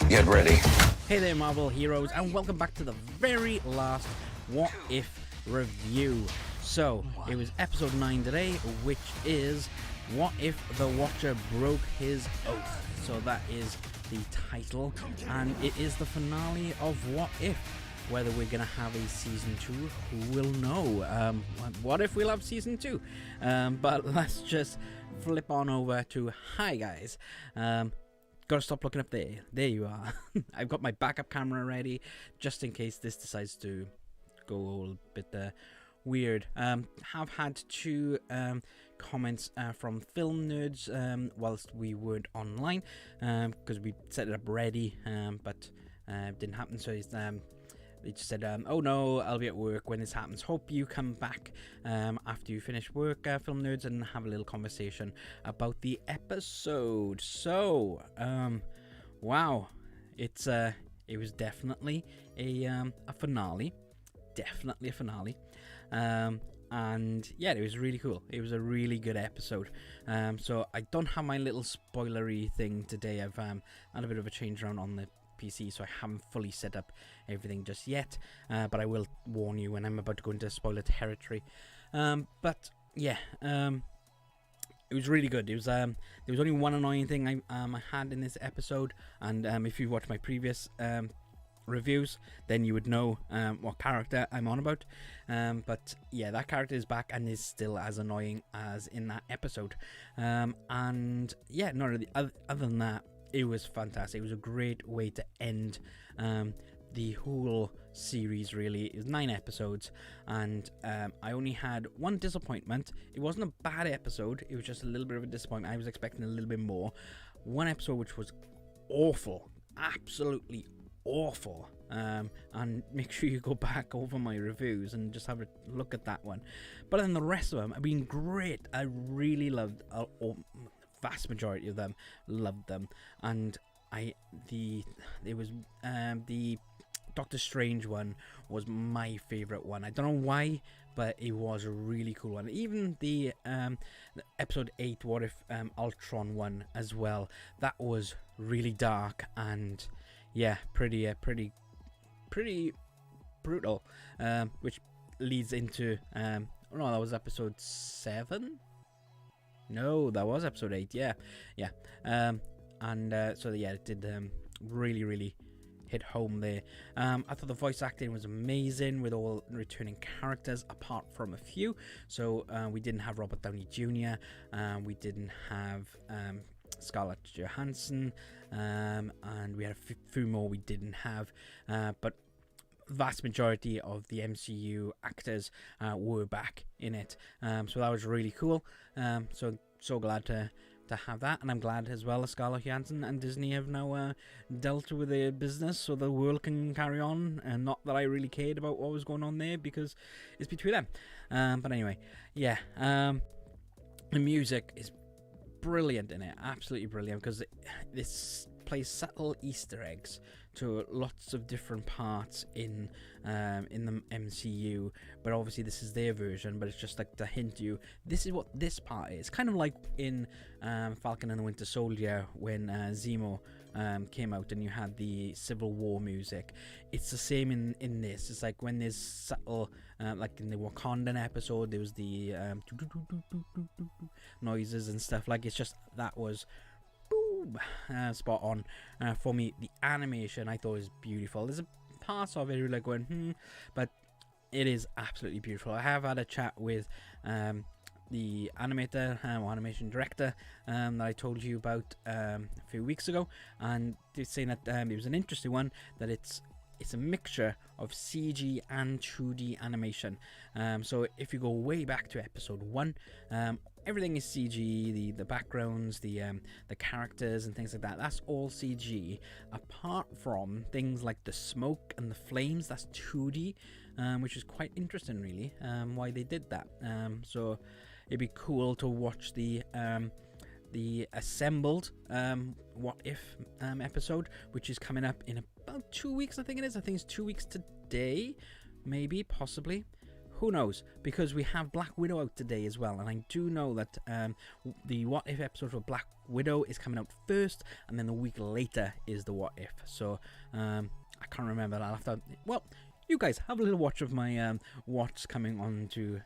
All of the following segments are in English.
Get ready. Hey there, Marvel heroes, and welcome back to the very last What If review. So, it was episode 9 today, which is What If the Watcher Broke His Oath. So that is the title, and it is the finale of What If. Whether we're going to have a season 2, who will know? What if we'll have season 2? But let's just flip on over to hi guys. Gotta stop looking up there. There you are. I've got my backup camera ready just in case this decides to go a little bit weird. Have had 2 comments from film nerds whilst we weren't online because we set it up ready, but it didn't happen. So they just said, oh no, I'll be at work when this happens. Hope you come back after you finish work, film nerds, and have a little conversation about the episode. So, wow, it was definitely a finale, and yeah, it was really cool. It was a really good episode. So I don't have my little spoilery thing today. I've had a bit of a change around on the PC, so I haven't fully set up everything just yet, but I will warn you when I'm about to go into spoiler territory. But yeah, it was really good. It was there was only one annoying thing I had in this episode, and if you watch my previous reviews, then you would know what character I'm on about. But yeah, that character is back and is still as annoying as in that episode. And yeah, no, other than that, it was fantastic. It was a great way to end the whole series, really. It was 9 episodes, and I only had one disappointment. It wasn't a bad episode, it was just a little bit of a disappointment. I was expecting a little bit more. One episode which was awful, absolutely awful, and make sure you go back over my reviews and just have a look at that one. But then the rest of them have been great. I really loved vast majority of them, loved them. And the Doctor Strange one was my favorite one. I don't know why, but it was a really cool one. Even the episode 8 What If Ultron one as well, that was really dark and yeah, pretty brutal, which leads into no, that was episode 7. No, that was episode 8. Yeah. So yeah, it did really hit home there. I thought the voice acting was amazing with all returning characters, apart from a few. So we didn't have Robert Downey Jr. We didn't have Scarlett Johansson, and we had a few more we didn't have. But vast majority of the MCU actors were back in it, so that was really cool. So glad to have that, and I'm glad as well as Scarlett Johansson and Disney have now dealt with their business so the world can carry on, and not that I really cared about what was going on there because it's between them. But anyway, yeah, the music is brilliant in it, absolutely brilliant, because this plays subtle Easter eggs to lots of different parts in the MCU, but obviously this is their version, but it's just like to hint you this is what this part is, kind of like in Falcon and the Winter Soldier when Zemo came out and you had the Civil War music. It's the same in this. It's like when there's subtle like in the Wakanda episode, there was the noises and stuff. Like, it's just that was spot on for me. The animation I thought was beautiful. There's a parts of it like going but it is absolutely beautiful. I have had a chat with the animator or animation director that I told you about a few weeks ago, and they're saying that it was an interesting one, that it's a mixture of CG and 2D animation. So if you go way back to episode 1, everything is CG, the backgrounds, the characters and things like that, that's all CG, apart from things like the smoke and the flames, that's 2D, which is quite interesting really, why they did that. So it'd be cool to watch the assembled What If episode, which is coming up in about 2 weeks. I think it's 2 weeks today, maybe, possibly, who knows? Because we have Black Widow out today as well, and I do know that the What If episode for Black Widow is coming out first, and then the week later is the What If. So I can't remember. I'll have to. Well, you guys have a little watch of my what's coming on to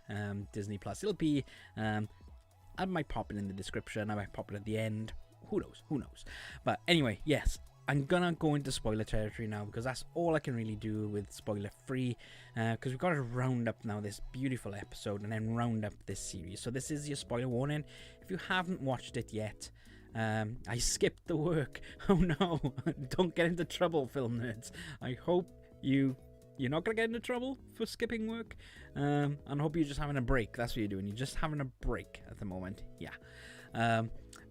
Disney Plus. It'll be. I might pop it in the description. I might pop it at the end. Who knows? Who knows? But anyway, yes. I'm gonna go into spoiler territory now because that's all I can really do with spoiler free, because we've got to round up now this beautiful episode and then round up this series. So this is your spoiler warning. If you haven't watched it yet, I skipped the work. Oh no, don't get into trouble, film nerds. I hope you're not gonna get into trouble for skipping work, and I hope you're just having a break. That's what you're doing. You're just having a break at the moment. Yeah.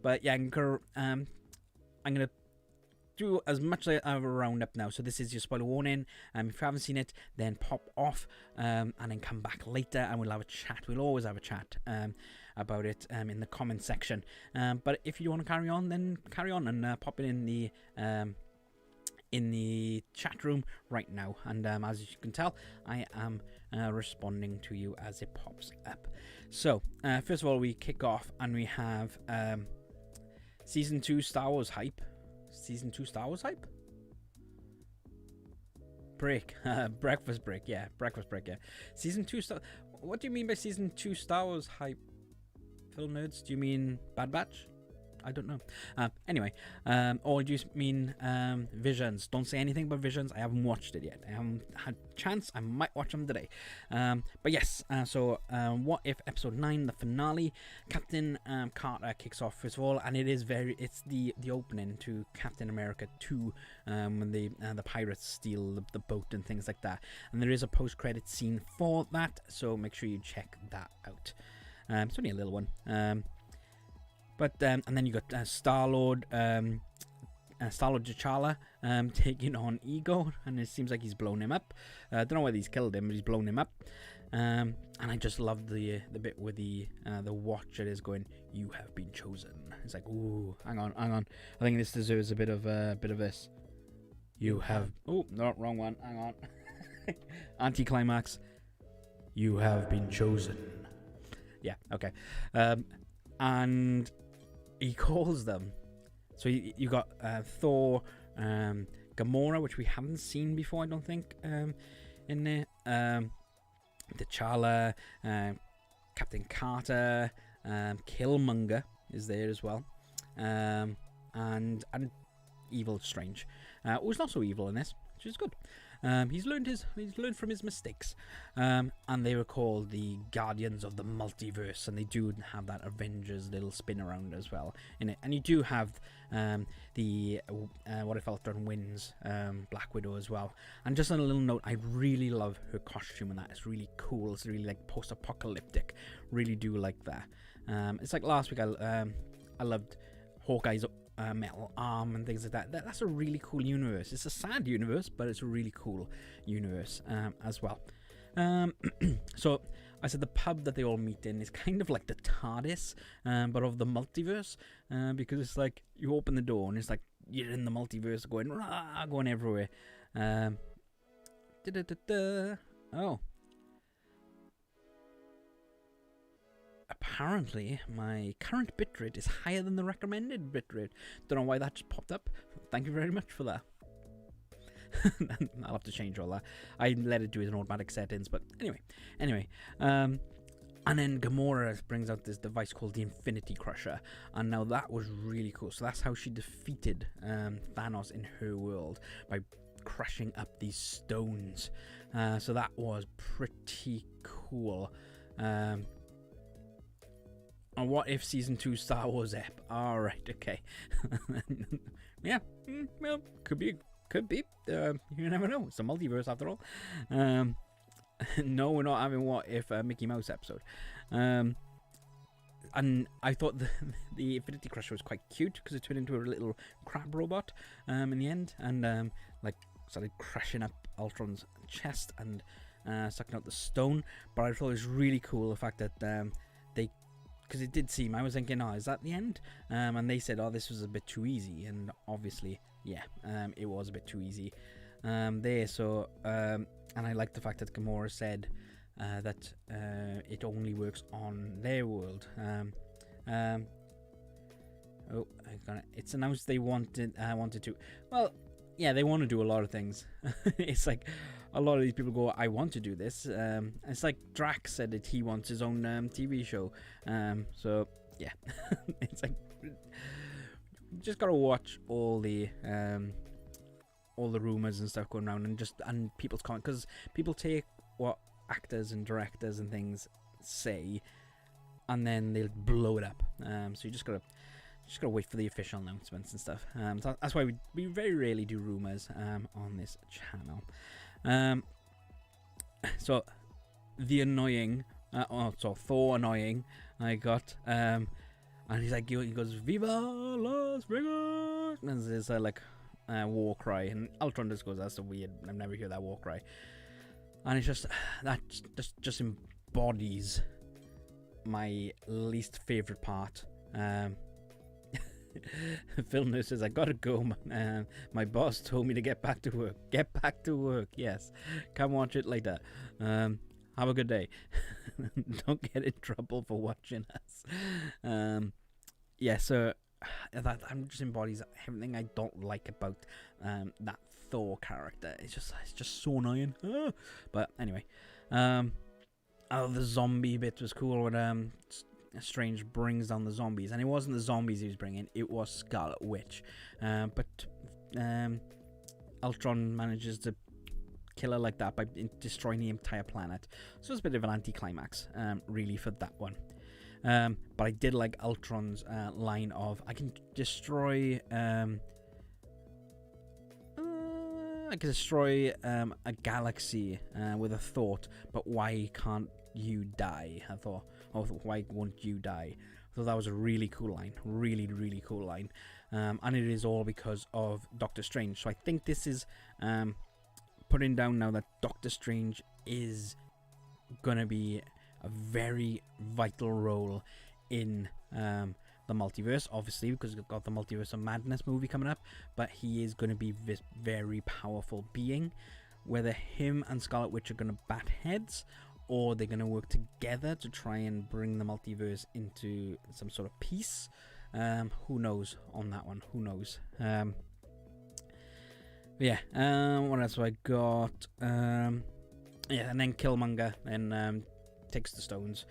But yeah, I'm gonna do as much as I have a roundup now. So this is your spoiler warning. If you haven't seen it, then pop off and then come back later and we'll have a chat. We'll always have a chat about it in the comment section. But if you want to carry on, then carry on and pop it in the chat room right now. And as you can tell, I am responding to you as it pops up. So first of all, we kick off and we have Season 2 Star Wars hype. Season 2 Star Wars hype? Break. Breakfast break, yeah. Breakfast break, yeah. Season 2 Star... What do you mean by Season 2 Star Wars hype? Film nerds? Do you mean Bad Batch? I don't know. Anyway, or do you mean Visions? Don't say anything about Visions. I haven't watched it yet. I haven't had a chance. I might watch them today. But yes, so What If Episode 9, the finale. Captain Carter kicks off first of all, and it's the opening to Captain America 2, when the pirates steal the boat and things like that. And there is a post-credit scene for that, so make sure you check that out. It's only a little one. But and then you got Star-Lord T'Challa taking on Ego, and it seems like he's blown him up. Don't know whether he's killed him, but he's blown him up. And I just love the bit where the Watcher is going, "You have been chosen." It's like, ooh, hang on. I think this deserves a bit of this. You have. Oh, no, wrong one. Hang on. Anticlimax. You have been chosen. Yeah. Okay. And he calls them. So you got Thor, Gamora, which we haven't seen before, I don't think, in there. T'Challa, Captain Carter, Killmonger is there as well, and Evil Strange, who's not so evil in this, which is good. He's learned from his mistakes, and they were called the Guardians of the Multiverse, and they do have that Avengers little spin around as well in it. And you do have the What If Ultron Wins Black Widow as well. And just on a little note, I really love her costume, and that it's really cool. It's really like post-apocalyptic. Really do like that. It's like last week I loved Hawkeye's metal arm and things like that. That's a really cool universe. It's a sad universe, but it's a really cool universe as well. So I said the pub that they all meet in is kind of like the TARDIS, but of the multiverse, because it's like you open the door and it's like you're in the multiverse going everywhere. Oh. Apparently, my current bitrate is higher than the recommended bitrate. Don't know why that just popped up. Thank you very much for that. I'll have to change all that. I let it do it in automatic settings, but anyway. And then Gamora brings out this device called the Infinity Crusher, and now that was really cool. So that's how she defeated Thanos in her world, by crushing up these stones. So that was pretty cool. And What If Season 2 Star Wars ep? Alright, okay. Yeah, well, could be. You never know. It's a multiverse after all. No, we're not having What If Mickey Mouse episode. And I thought the Infinity Crusher was quite cute because it turned into a little crab robot in the end, and like started crushing up Ultron's chest and sucking out the stone. But I thought it was really cool the fact that because it did seem, I was thinking, oh, is that the end? And they said, oh, this was a bit too easy. And obviously, yeah, it was a bit too easy there. So, and I like the fact that Gamora said, that it only works on their world. Oh, I got it. It's announced they wanted to. Well, yeah, they want to do a lot of things. It's like a lot of these people go, I want to do this. It's like Drax said that he wants his own TV show. So yeah, it's like just gotta watch all the rumors and stuff going around, and people's comments, because people take what actors and directors and things say, and then they'll blow it up. So you just gotta wait for the official announcements and stuff. So that's why we very rarely do rumors on this channel. So the annoying, Thor annoying, I got, and he's like, he goes, "Viva Las Vegas!" And there's like war cry, and Ultron just goes, "That's so weird. I've never heard that war cry." And it's just that just embodies my least favorite part. Phil Nurse says, "I gotta go, man. My boss told me to get back to work." Get back to work, yes. Come watch it later. Have a good day. Don't get in trouble for watching us. Yeah, so that just embodies everything I don't like about that Thor character. It's just so annoying. But anyway, the zombie bit was cool when Strange brings down the zombies, and it wasn't the zombies he was bringing, it was Scarlet Witch, but Ultron manages to kill her like that by destroying the entire planet, so it's a bit of an anticlimax, really, for that one. But I did like Ultron's line of, I can destroy a galaxy with a thought, but why can't you die? I thought, why won't you die? I thought that was a really cool line, really cool line, and it is all because of Doctor Strange. So I think this is putting down now that Doctor Strange is gonna be a very vital role in the multiverse, obviously, because we've got the Multiverse of Madness movie coming up, but he is going to be this very powerful being. Whether him and Scarlet Witch are going to bat heads, or they're going to work together to try and bring the multiverse into some sort of peace, who knows on that one, who knows. Yeah, what else have I got? Yeah, and then Killmonger and takes the stones.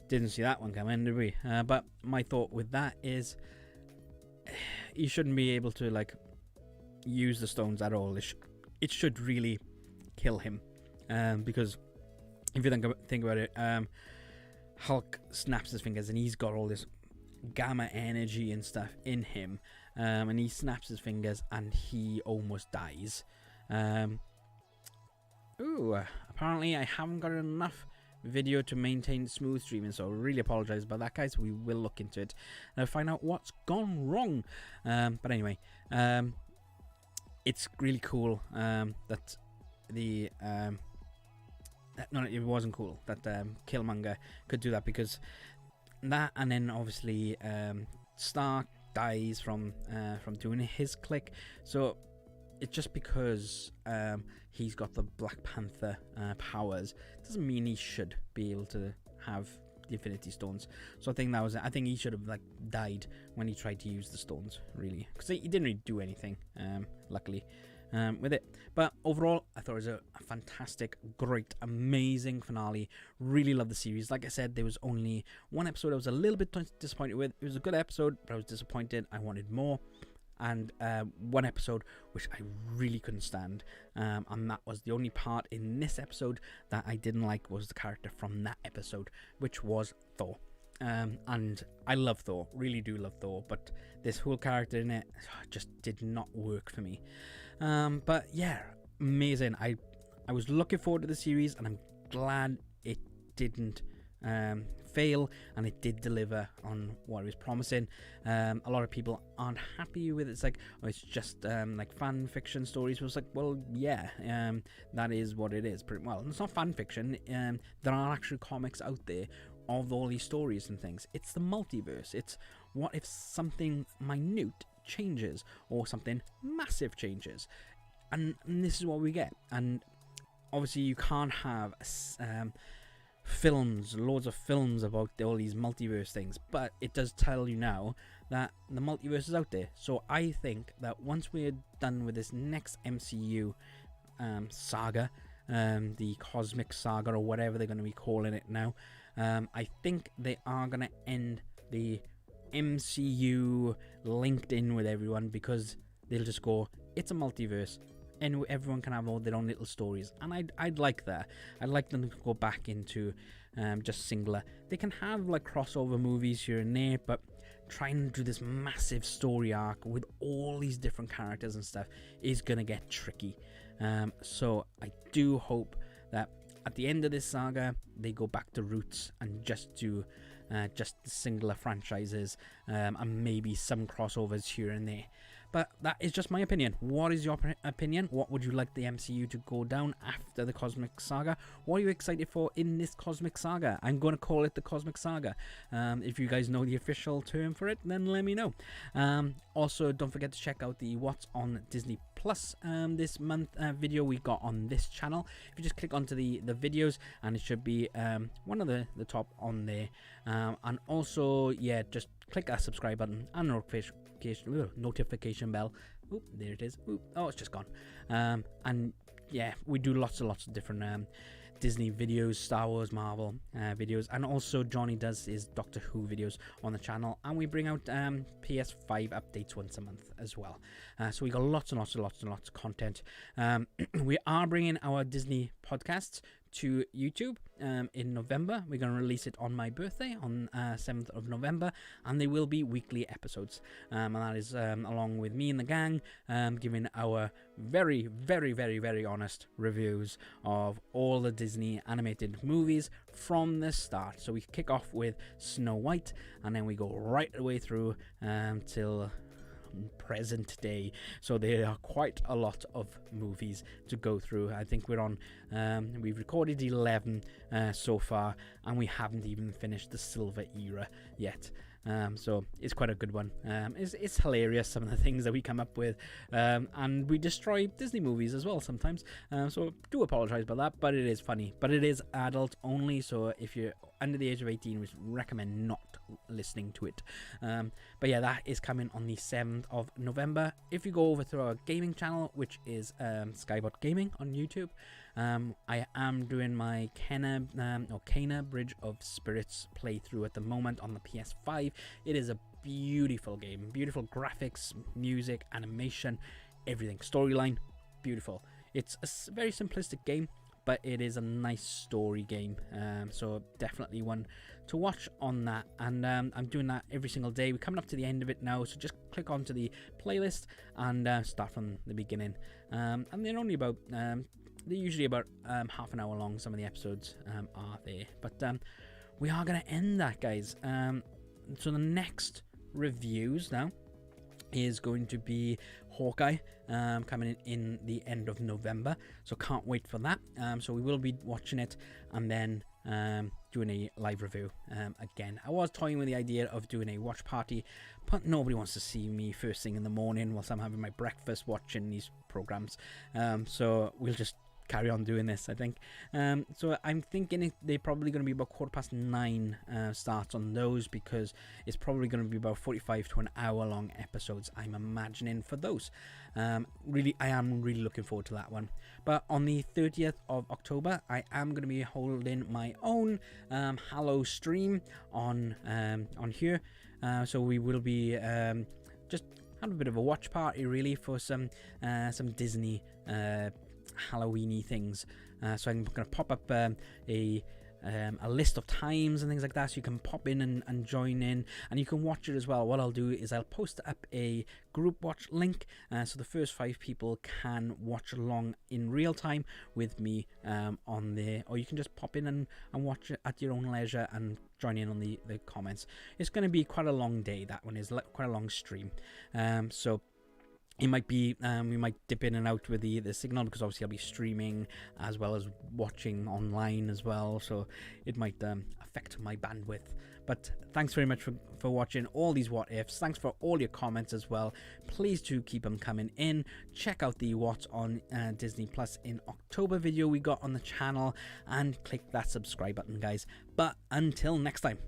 Didn't see that one coming, did we? But my thought with that is, you shouldn't be able to like use the stones at all. It should really kill him, because if you think about it, Hulk snaps his fingers and he's got all this gamma energy and stuff in him, and he snaps his fingers and he almost dies. Apparently I haven't got enough video to maintain smooth streaming, so I really apologize about that, guys. We will look into it and find out what's gone wrong. But anyway, it's really cool that the no, it wasn't cool that Killmonger could do that, because that, and then obviously Stark dies from doing his click. So it's just because he's got the Black Panther powers doesn't mean he should be able to have the Infinity Stones. So I think that was it. I think he should have like died when he tried to use the stones, really, because he didn't really do anything, luckily, with it. But overall, I thought it was a fantastic, great, amazing finale. Really loved the series. Like I said, there was only one episode I was a little bit disappointed with. It was a good episode, but I was disappointed. I wanted more. And one episode which I really couldn't stand, and that was the only part in this episode that I didn't like, was the character from that episode, which was Thor. And I love Thor, really do love Thor, but this whole character in it just did not work for me. But yeah, amazing. I was looking forward to the series, and I'm glad it didn't fail, and it did deliver on what it was promising. A lot of people aren't happy with it. It's like, oh, it's just like fan fiction stories. It was like, well, yeah, that is what it is. Pretty well, it's not fan fiction. There are actual comics out there of all these stories and things. It's the multiverse. It's what if something minute changes or something massive changes, and this is what we get. And obviously you can't have films, loads of films about all these multiverse things, but it does tell you now that the multiverse is out there. So I think that once we're done with this next MCU saga, the cosmic saga or whatever they're going to be calling it now, I think they are going to end the MCU linked in with everyone, because they'll just go, it's a multiverse and everyone can have all their own little stories, and I'd like that. I'd like them to go back into just singular. They can have like crossover movies here and there, but trying to do this massive story arc with all these different characters and stuff is gonna get tricky. So I do hope that at the end of this saga they go back to roots and just do just the singular franchises, and maybe some crossovers here and there. But that is just my opinion. What is your opinion? What would you like the MCU to go down after the Cosmic Saga? What are you excited for in this Cosmic Saga? I'm going to call it the Cosmic Saga. If you guys know the official term for it, then let me know. Also, don't forget to check out the What's on Disney Plus this month video we got on this channel. If you just click onto the videos, and it should be one of the top on there. And also, yeah, just click that subscribe button and notification bell. Oop, there it is. Oop, oh, it's just gone. And yeah, we do lots of different Disney videos, Star Wars, Marvel videos, and also Johnny does his Doctor Who videos on the channel, and we bring out PS5 updates once a month as well. So we got lots of content. We are bringing our Disney podcasts to YouTube in November. We're going to release it on my birthday on 7th of November, and they will be weekly episodes, and that is along with me and the gang giving our very honest reviews of all the Disney animated movies from the start. So we kick off with Snow White, and then we go right the way through till present day. So there are quite a lot of movies to go through. I think we're on we've recorded 11 so far, and we haven't even finished the Silver Era yet. So it's quite a good one. It's hilarious, some of the things that we come up with, and we destroy Disney movies as well sometimes, so do apologize about that, but it is funny. But it is adult only, so if you're under the age of 18, we recommend not listening to it. But yeah, that is coming on the 7th of November. If you go over to our gaming channel, which is Skybot Gaming on YouTube, I am doing my Kena Bridge of Spirits playthrough at the moment on the PS5. It is a beautiful game, beautiful graphics, music, animation, everything, storyline, beautiful. It's a very simplistic game, but it is a nice story game, so definitely one to watch on that. And I'm doing that every single day. We're coming up to the end of it now, so just click onto the playlist and start from the beginning. And they're only about they're usually about half an hour long. Some of the episodes are there, but we are going to end that, guys. So the next reviews now is going to be Hawkeye, coming in the end of November, so can't wait for that. So we will be watching it and then doing a live review again. I was toying with the idea of doing a watch party, but nobody wants to see me first thing in the morning whilst I'm having my breakfast watching these programs, so we'll just carry on doing this, I think. So I'm thinking they're probably going to be about 9:15 starts on those, because it's probably going to be about 45 to an hour long episodes, I'm imagining, for those. Really, I am really looking forward to that one. But on the 30th of October, I am going to be holding my own Hallow stream on here. So we will be just have a bit of a watch party, really, for some Disney Halloweeny things. So I'm going to pop up a list of times and things like that, so you can pop in and join in, and you can watch it as well. What I'll do is I'll post up a group watch link, so the first 5 people can watch along in real time with me on there, or you can just pop in and watch it at your own leisure and join in on the comments. It's going to be quite a long day. That one is quite a long stream, so it might be we might dip in and out with the signal, because obviously I'll be streaming as well as watching online as well, so it might affect my bandwidth. But thanks very much for watching all these what ifs. Thanks for all your comments as well. Please do keep them coming in. Check out the What's on Disney Plus in October video we got on the channel, and click that subscribe button, guys. But until next time.